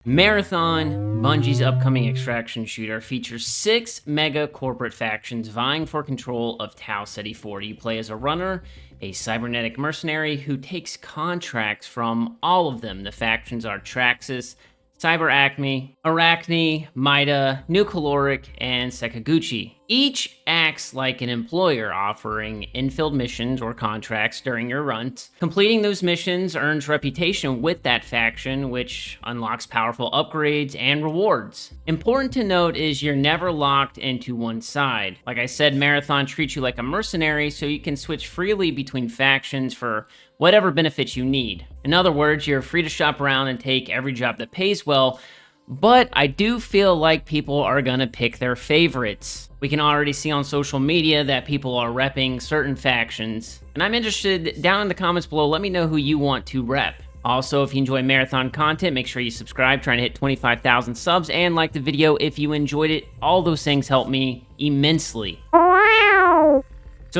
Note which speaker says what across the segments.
Speaker 1: Marathon, Bungie's upcoming extraction shooter, features 6 mega corporate factions vying for control of Tau Ceti 4. You play as a runner, a cybernetic mercenary who takes contracts from all of them. The factions are Traxus, CyberAcme, Arachne, MIDA, NuCaloric, and Sekiguchi. Each acts like an employer, offering infilled missions or contracts during your runs. Completing those missions earns reputation with that faction, which unlocks powerful upgrades and rewards. Important to note is you're never locked into one side. Like I said, Marathon treats you like a mercenary, so you can switch freely between factions for whatever benefits you need. In other words, you're free to shop around and take every job that pays well, but I do feel like people are gonna pick their favorites. We can already see on social media that people are repping certain factions, and I'm interested, down in the comments below, let me know who you want to rep. Also, if you enjoy Marathon content, make sure you subscribe, trying to hit 25,000 subs, and like the video if you enjoyed it. All those things help me immensely. So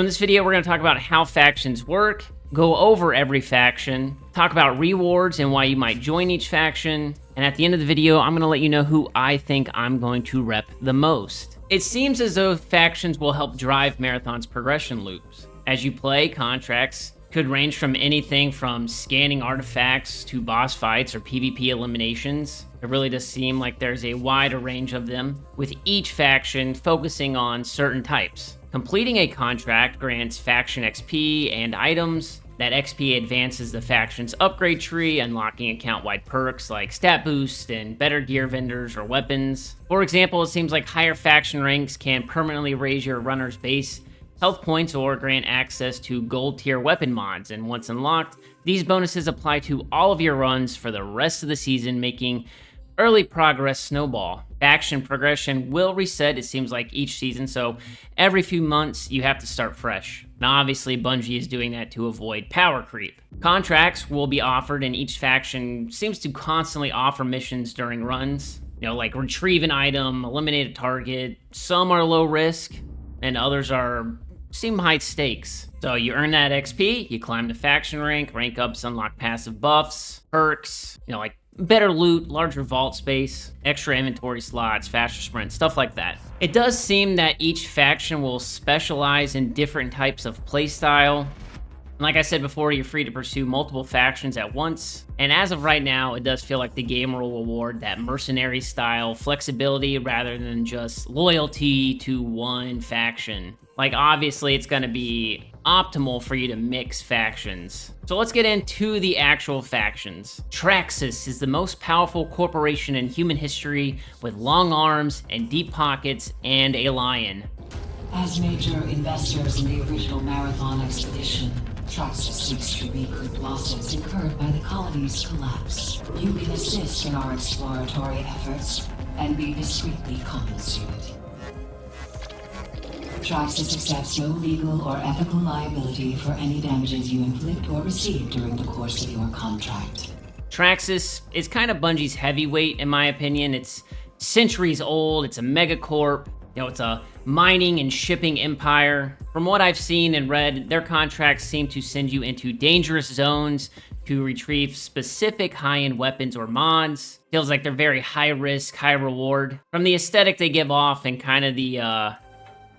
Speaker 1: in this video, we're gonna talk about how factions work, go over every faction, talk about rewards and why you might join each faction, and at the end of the video, I'm going to let you know who I think I'm going to rep the most. It seems as though factions will help drive Marathon's progression loops. As you play, contracts could range from anything from scanning artifacts to boss fights or PvP eliminations. It really does seem like there's a wider range of them, with each faction focusing on certain types. Completing a contract grants faction XP and items. That XP advances the faction's upgrade tree, unlocking account-wide perks like stat boost and better gear vendors or weapons. For example, it seems like higher faction ranks can permanently raise your runner's base health points or grant access to gold tier weapon mods, and once unlocked, these bonuses apply to all of your runs for the rest of the season, making early progress snowball. Faction progression will reset, it seems like, each season, so every few months you have to start fresh. Now obviously Bungie is doing that to avoid power creep. Contracts will be offered, and each faction seems to constantly offer missions during runs. You know, like retrieve an item, eliminate a target. Some are low risk, and others seem high stakes. So you earn that XP, you climb the faction rank ups unlock passive buffs, perks, you know, like better loot, larger vault space, extra inventory slots, faster sprint, stuff like that. It does seem that each faction will specialize in different types of playstyle. Like I said before, you're free to pursue multiple factions at once, and as of right now, it does feel like the game will reward that mercenary style flexibility rather than just loyalty to one faction. Like, obviously, it's going to be optimal for you to mix factions. So let's get into the actual factions. Traxus is the most powerful corporation in human history, with long arms and deep pockets and a lion.
Speaker 2: As major investors in the original Marathon expedition, Traxus seeks to recoup losses incurred by the colony's collapse. You can assist in our exploratory efforts and be discreetly compensated. Traxus accepts no legal or ethical liability for any damages you inflict or receive during the course of your contract.
Speaker 1: Traxus is kind of Bungie's heavyweight, in my opinion. It's centuries old, it's a megacorp, you know, it's a mining and shipping empire. From what I've seen and read, their contracts seem to send you into dangerous zones to retrieve specific high-end weapons or mods. Feels like they're very high risk, high reward. From the aesthetic they give off and kind of the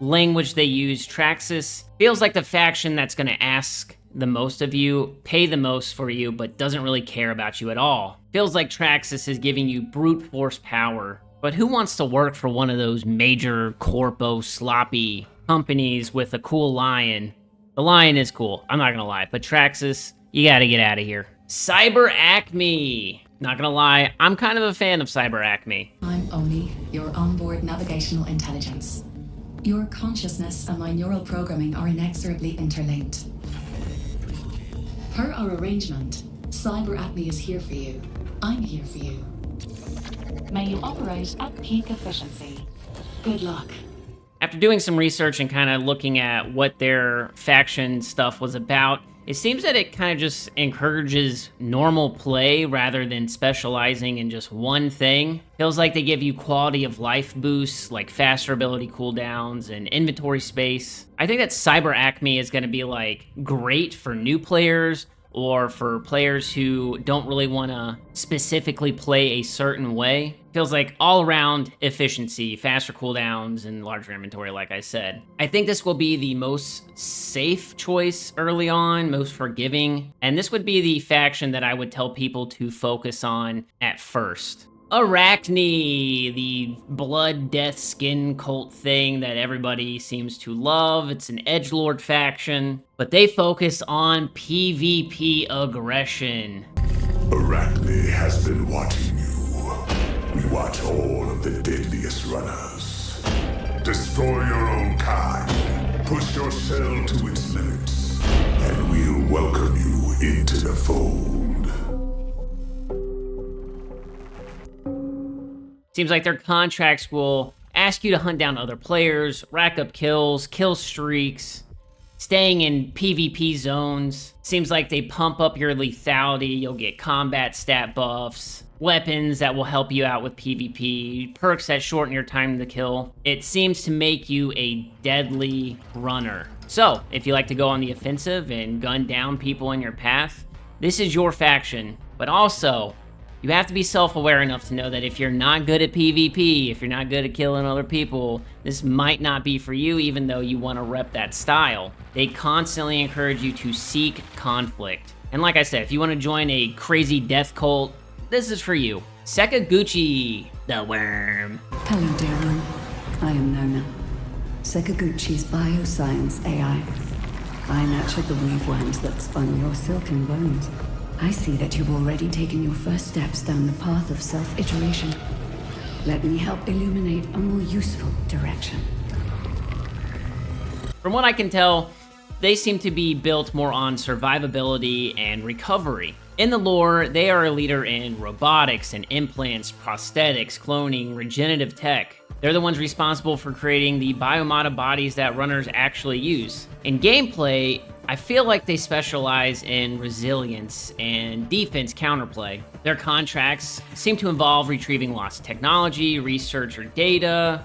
Speaker 1: language they use, Traxus feels like the faction that's going to ask the most of you, pay the most for you, but doesn't really care about you at all. Feels like Traxus is giving you brute force power. But who wants to work for one of those major corpo sloppy companies with a cool lion? The lion is cool, I'm not gonna lie, but Traxus, you gotta get out of here. CyberAcme! Not gonna lie, I'm kind of a fan of CyberAcme.
Speaker 3: I'm Oni, your onboard navigational intelligence. Your consciousness and my neural programming are inexorably interlinked. Per our arrangement, CyberAcme is here for you. I'm here for you. May you operate at peak efficiency. Good luck.
Speaker 1: After doing some research and kind of looking at what their faction stuff was about, it seems that it kind of just encourages normal play rather than specializing in just one thing. Feels like they give you quality of life boosts, like faster ability cooldowns and inventory space. I think that CyberAcme is going to be like great for new players, or for players who don't really want to specifically play a certain way. Feels like all-around efficiency, faster cooldowns, and larger inventory, like I said. I think this will be the most safe choice early on, most forgiving, and this would be the faction that I would tell people to focus on at first. Arachne, the blood, death, skin cult thing that everybody seems to love. It's an edgelord faction, but they focus on PvP aggression.
Speaker 4: Arachne has been watching you. We watch all of the deadliest runners. Destroy your own kind. Push your cell to its limits, and we'll welcome you into the fold.
Speaker 1: Seems like their contracts will ask you to hunt down other players, rack up kills, kill streaks, staying in PvP zones. Seems like they pump up your lethality. You'll get combat stat buffs, weapons that will help you out with PvP, perks that shorten your time to kill. It seems to make you a deadly runner. So, if you like to go on the offensive and gun down people in your path, this is your faction. But also, you have to be self-aware enough to know that if you're not good at PvP, if you're not good at killing other people, this might not be for you, even though you want to rep that style. They constantly encourage you to seek conflict. And like I said, if you want to join a crazy death cult, this is for you. Sekiguchi, the worm.
Speaker 5: Hello, dear one. I am Nona, Sekiguchi's bioscience AI. I nurtured the weave worms that spun your silken bones. I see that you've already taken your first steps down the path of self-iteration. Let me help illuminate a more useful direction.
Speaker 1: From what I can tell, they seem to be built more on survivability and recovery. In the lore, they are a leader in robotics and implants, prosthetics, cloning, regenerative tech. They're the ones responsible for creating the biomata bodies that runners actually use. In gameplay, I feel like they specialize in resilience and defense counterplay. Their contracts seem to involve retrieving lost technology, research or data,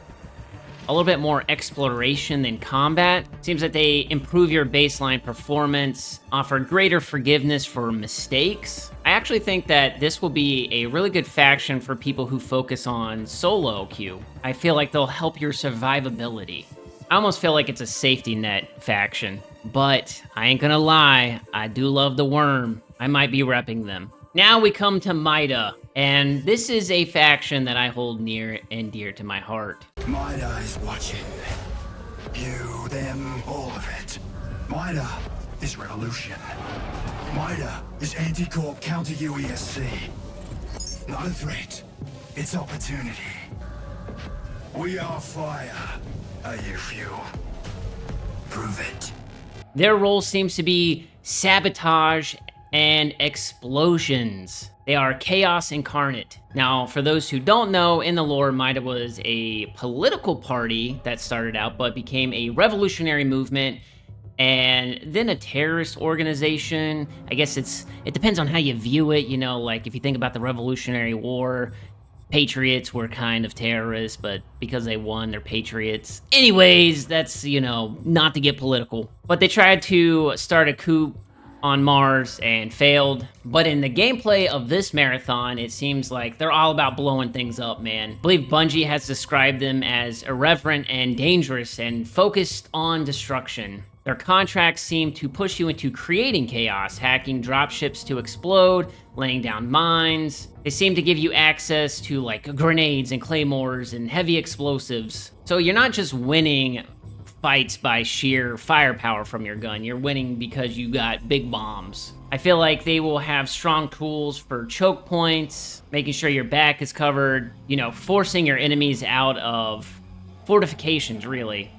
Speaker 1: a little bit more exploration than combat. Seems that they improve your baseline performance, offer greater forgiveness for mistakes. I actually think that this will be a really good faction for people who focus on solo queue. I feel like they'll help your survivability. I almost feel like it's a safety net faction, but I ain't gonna lie, I do love the worm. I might be repping them. Now we come to MIDA, and this is a faction that I hold near and dear to my heart.
Speaker 6: MIDA is watching. You, them, all of it. MIDA is revolution. MIDA is anti-corp counter-UESC. Not a threat, it's opportunity. We are fire. Are you fuel? Prove it.
Speaker 1: Their role seems to be sabotage and explosions. They are chaos incarnate. Now, for those who don't know, in the lore, MIDA was a political party that started out but became a revolutionary movement and then a terrorist organization. I guess it depends on how you view it. You know, like if you think about the Revolutionary War, patriots were kind of terrorists, but because they won, they're patriots. Anyways, that's, you know, not to get political. But they tried to start a coup on Mars and failed. But in the gameplay of this marathon, it seems like they're all about blowing things up, man. I believe Bungie has described them as irreverent and dangerous and focused on destruction. Their contracts seem to push you into creating chaos, hacking dropships to explode, laying down mines. They seem to give you access to like grenades and claymores and heavy explosives. So you're not just winning fights by sheer firepower from your gun, you're winning because you got big bombs. I feel like they will have strong tools for choke points, making sure your back is covered, you know, forcing your enemies out of fortifications, really.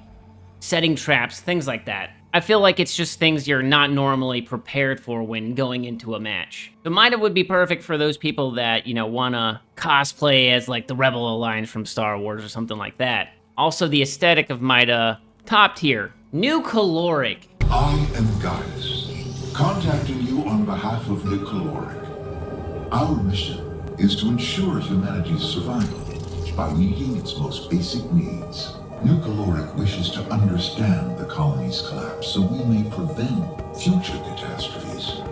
Speaker 1: Setting traps, things like that. I feel like it's just things you're not normally prepared for when going into a match. So MIDA would be perfect for those people that, you know, wanna cosplay as like the Rebel Alliance from Star Wars or something like that. Also, the aesthetic of MIDA, top tier. NuCaloric.
Speaker 4: I am Gaius, contacting you on behalf of NuCaloric. Our mission is to ensure humanity's survival by meeting its most basic needs. NuCaloric wishes to understand the colony's collapse so we may prevent future catastrophes.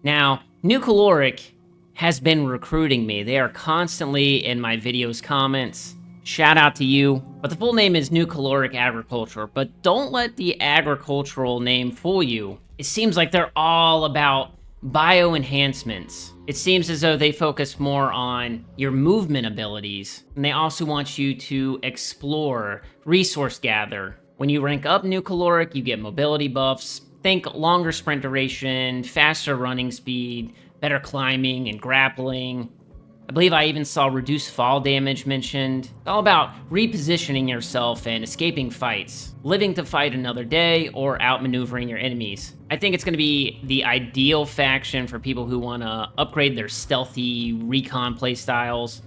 Speaker 1: Now, NuCaloric has been recruiting me. They are constantly in my videos comments. Shout out to you. But the full name is NuCaloric Agriculture. But don't let the agricultural name fool you. It seems like they're all about bio enhancements. It seems as though they focus more on your movement abilities. And they also want you to explore, resource gather. When you rank up NuCaloric, you get mobility buffs. Think longer sprint duration, faster running speed, better climbing and grappling. I believe I even saw reduced fall damage mentioned. It's all about repositioning yourself and escaping fights, living to fight another day, or outmaneuvering your enemies. I think it's going to be the ideal faction for people who want to upgrade their stealthy recon playstyles,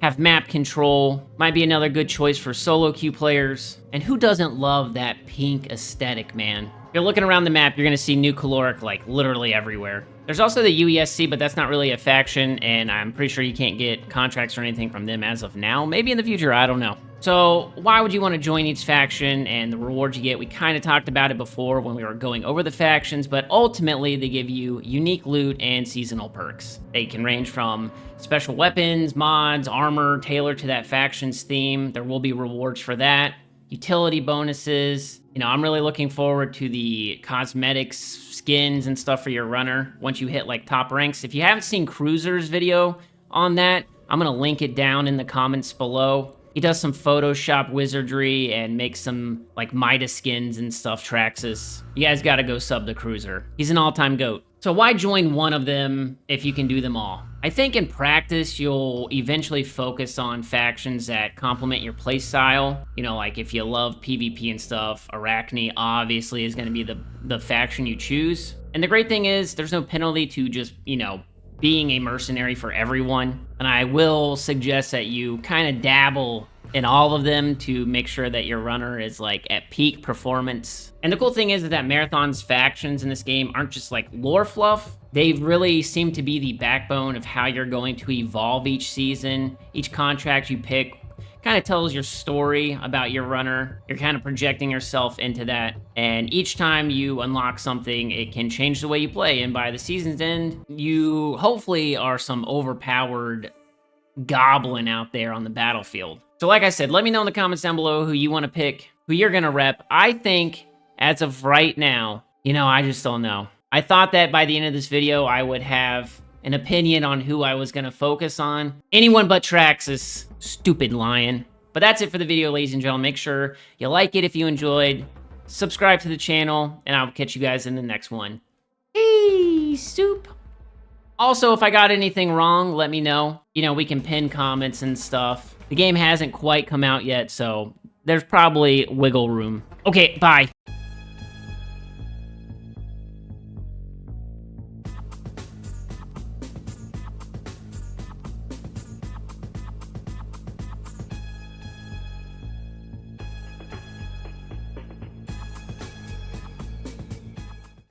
Speaker 1: have map control, might be another good choice for solo queue players. And who doesn't love that pink aesthetic, man? If you're looking around the map, you're going to see NuCaloric like literally everywhere. There's also the UESC, but that's not really a faction, and I'm pretty sure you can't get contracts or anything from them as of now. Maybe in the future, I don't know. So why would you want to join each faction and the rewards you get? We kind of talked about it before when we were going over the factions, but ultimately they give you unique loot and seasonal perks. They can range from special weapons, mods, armor tailored to that faction's theme. There will be rewards for that. Utility bonuses. You know, I'm really looking forward to the cosmetics, skins, and stuff for your runner once you hit like top ranks. If you haven't seen Kruzer's video on that, I'm gonna link it down in the comments below. He does some Photoshop wizardry and makes some like MIDA skins and stuff, Traxus. You guys gotta go sub to Kruzer. He's an all-time GOAT. So why join one of them if you can do them all? I think in practice, you'll eventually focus on factions that complement your playstyle. You know, like if you love PvP and stuff, Arachne obviously is going to be the faction you choose. And the great thing is there's no penalty to just, you know, being a mercenary for everyone. And I will suggest that you kind of dabble in all of them to make sure that your runner is like at peak performance. And the cool thing is that Marathon's factions in this game aren't just like lore fluff. They really seem to be the backbone of how you're going to evolve each season. Each contract you pick kind of tells your story about your runner. You're kind of projecting yourself into that. And each time you unlock something, it can change the way you play. And by the season's end, you hopefully are some overpowered goblin out there on the battlefield. So like I said, let me know in the comments down below who you want to pick, who you're going to rep. I think as of right now, you know, I just don't know. I thought that by the end of this video, I would have an opinion on who I was going to focus on. Anyone but Traxus. Stupid lion. But that's it for the video, ladies and gentlemen. Make sure you like it if you enjoyed. Subscribe to the channel, and I'll catch you guys in the next one. Peace, soup. Also, if I got anything wrong, let me know. You know, we can pin comments and stuff. The game hasn't quite come out yet, so there's probably wiggle room. Okay, bye.